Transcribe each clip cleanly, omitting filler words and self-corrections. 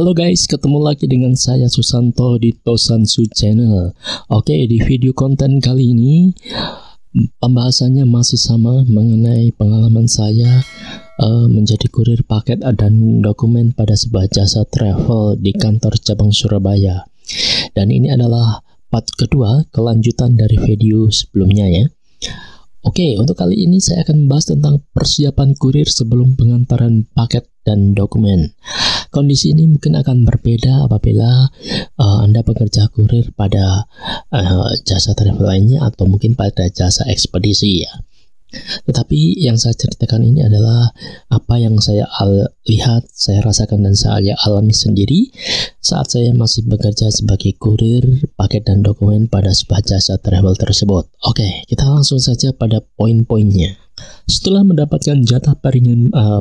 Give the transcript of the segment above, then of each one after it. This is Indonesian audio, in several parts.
Halo guys, ketemu lagi dengan saya Susanto di Tosansu Channel. Oke, di video konten kali ini pembahasannya masih sama mengenai pengalaman saya menjadi kurir paket dan dokumen pada sebuah jasa travel di kantor cabang Surabaya. Dan ini adalah part kedua, kelanjutan dari video sebelumnya ya. Oke, untuk kali ini saya akan membahas tentang persiapan kurir sebelum pengantaran paket dan dokumen. Kondisi ini mungkin akan berbeda apabila Anda bekerja kurir pada jasa travel lainnya atau mungkin pada jasa ekspedisi ya. Tetapi yang saya ceritakan ini adalah apa yang saya lihat, saya rasakan dan saya alami sendiri saat saya masih bekerja sebagai kurir paket dan dokumen pada sebuah jasa travel tersebut. Oke, kita langsung saja pada poin-poinnya. Setelah mendapatkan jatah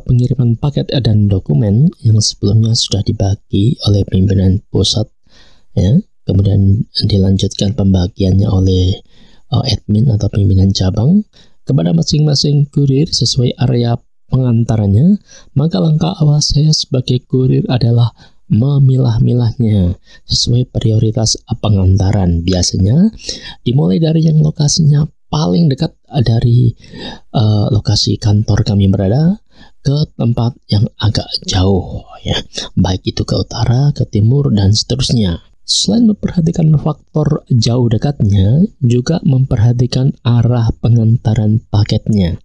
pengiriman paket dan dokumen yang sebelumnya sudah dibagi oleh pimpinan pusat ya, kemudian dilanjutkan pembagiannya oleh admin atau pimpinan cabang kepada masing-masing kurir sesuai area pengantarannya, maka langkah awal saya sebagai kurir adalah memilah-milahnya sesuai prioritas pengantaran. Biasanya dimulai dari yang lokasinya paling dekat dari lokasi kantor kami berada ke tempat yang agak jauh ya, baik itu ke utara, ke timur, dan seterusnya. Selain memperhatikan faktor jauh dekatnya, juga memperhatikan arah pengantaran paketnya.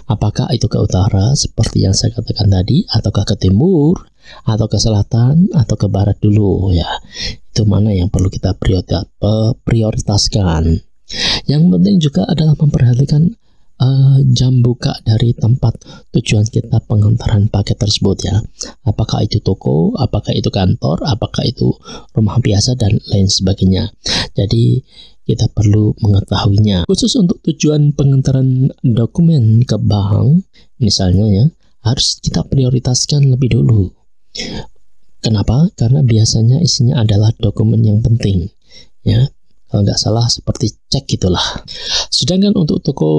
Apakah itu ke utara seperti yang saya katakan tadi, ataukah ke timur, atau ke selatan, atau ke barat dulu ya. Itu mana yang perlu kita prioritaskan. Yang penting juga adalah memperhatikan jam buka dari tempat tujuan kita pengantaran paket tersebut ya. Apakah itu toko, apakah itu kantor, apakah itu rumah biasa, dan lain sebagainya. Jadi kita perlu mengetahuinya. Khusus untuk tujuan pengantaran dokumen ke bank misalnya ya, harus kita prioritaskan lebih dulu. Kenapa? Karena biasanya isinya adalah dokumen yang penting ya. Kalau nggak salah seperti cek gitulah. Sedangkan untuk toko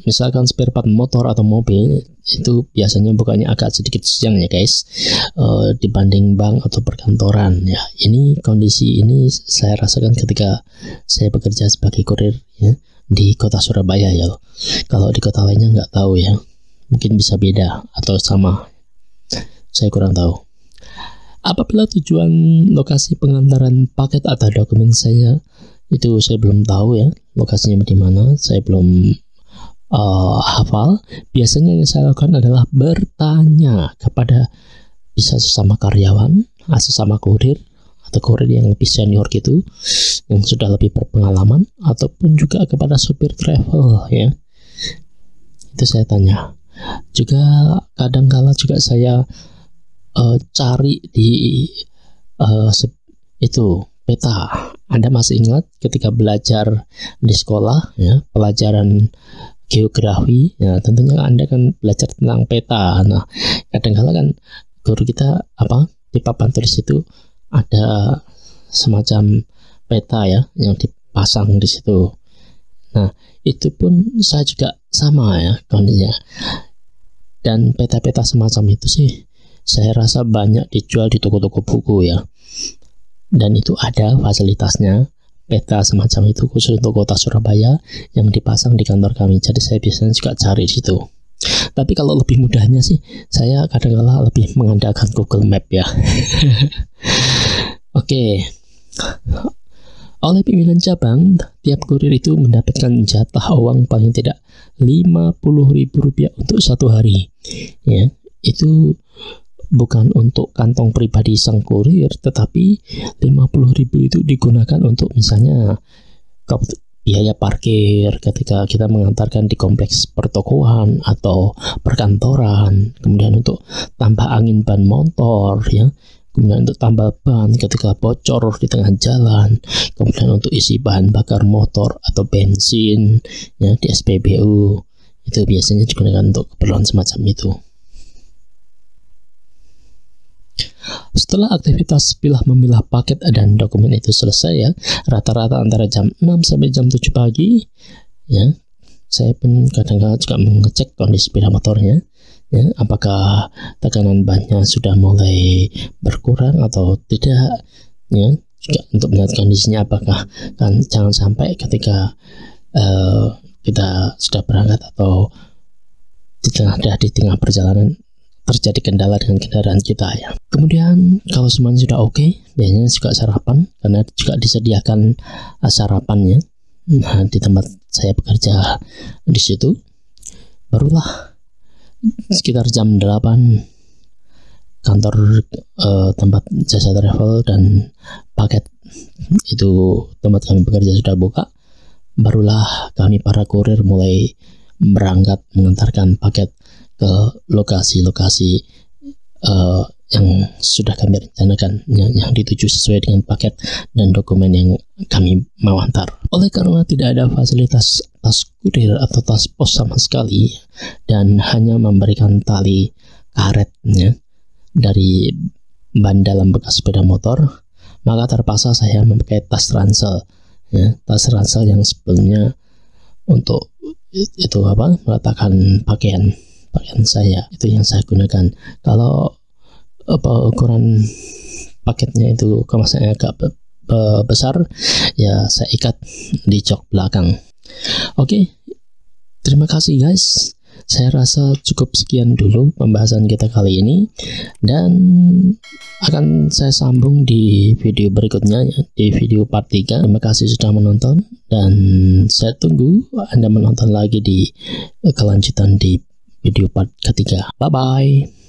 misalkan spare part motor atau mobil, itu biasanya bukanya agak sedikit siang ya guys, dibanding bank atau perkantoran ya. Ini kondisi ini saya rasakan ketika saya bekerja sebagai kurir ya, di kota Surabaya ya. Kalau di kota lainnya nggak tahu ya, mungkin bisa beda atau sama, saya kurang tahu. Apabila tujuan lokasi pengantaran paket atau dokumen saya itu saya belum tahu ya, lokasinya di mana, saya belum hafal. Biasanya yang saya lakukan adalah bertanya kepada bisa sesama karyawan, sesama kurir atau kurir yang lebih senior gitu, yang sudah lebih berpengalaman, ataupun juga kepada supir travel ya. Itu saya tanya. Juga kadang-kala juga saya cari di itu peta. Anda masih ingat ketika belajar di sekolah ya, pelajaran geografi ya, tentunya Anda kan belajar tentang peta. Nah, kadang-kala kan guru kita di papan tulis itu ada semacam peta ya yang dipasang di situ. Nah, itu pun saya juga sama ya kondisinya. Dan peta-peta semacam itu sih saya rasa banyak dijual di toko-toko buku ya. Dan itu ada fasilitasnya, peta semacam itu khusus untuk kota Surabaya yang dipasang di kantor kami. Jadi saya biasanya juga cari di situ. Tapi kalau lebih mudahnya sih, saya kadang-kala lebih mengandalkan Google Map ya. Oke. Oleh pimpinan cabang, tiap kurir itu mendapatkan jatah uang paling tidak Rp50.000 untuk satu hari. Ya, itu bukan untuk kantong pribadi sang kurir, tetapi 50.000 itu digunakan untuk misalnya biaya parkir ketika kita mengantarkan di kompleks pertokoan atau perkantoran, kemudian untuk tambah angin ban motor ya, kemudian untuk tambah ban ketika bocor di tengah jalan, kemudian untuk isi bahan bakar motor atau bensin ya di SPBU. Itu biasanya digunakan untuk keperluan semacam itu. Setelah aktivitas memilah paket dan dokumen itu selesai ya, rata-rata antara jam 6 sampai jam 7 pagi ya, saya pun kadang-kadang juga mengecek kondisi sepeda motornya ya, apakah tekanan bannya sudah mulai berkurang atau tidak, ya, juga untuk melihat kondisinya. Apakah kan jangan sampai ketika kita sudah berangkat atau di tengah perjalanan terjadi kendala dengan kendaraan kita, ya. Kemudian kalau semuanya sudah oke, biasanya juga sarapan, karena juga disediakan sarapannya. Nah, di tempat saya bekerja di situ, barulah sekitar jam 8 kantor tempat jasa travel dan paket itu tempat kami bekerja sudah buka, barulah kami para kurir mulai berangkat mengantarkan paket ke lokasi-lokasi yang sudah kami rencanakan, yang dituju sesuai dengan paket dan dokumen yang kami mau antar. Oleh karena tidak ada fasilitas tas kurir atau tas pos sama sekali, dan hanya memberikan tali karetnya dari ban dalam bekas sepeda motor, maka terpaksa saya memakai tas ransel, ya, tas ransel yang sebelumnya untuk itu meletakkan pakaian saya, itu yang saya gunakan. Kalau ukuran paketnya itu kemasannya agak besar, ya saya ikat di jok belakang. Oke, terima kasih guys. Saya rasa cukup sekian dulu pembahasan kita kali ini, dan akan saya sambung di video berikutnya, ya, di video part 3. Terima kasih sudah menonton, dan saya tunggu Anda menonton lagi di kelanjutan di video part ketiga. Bye bye.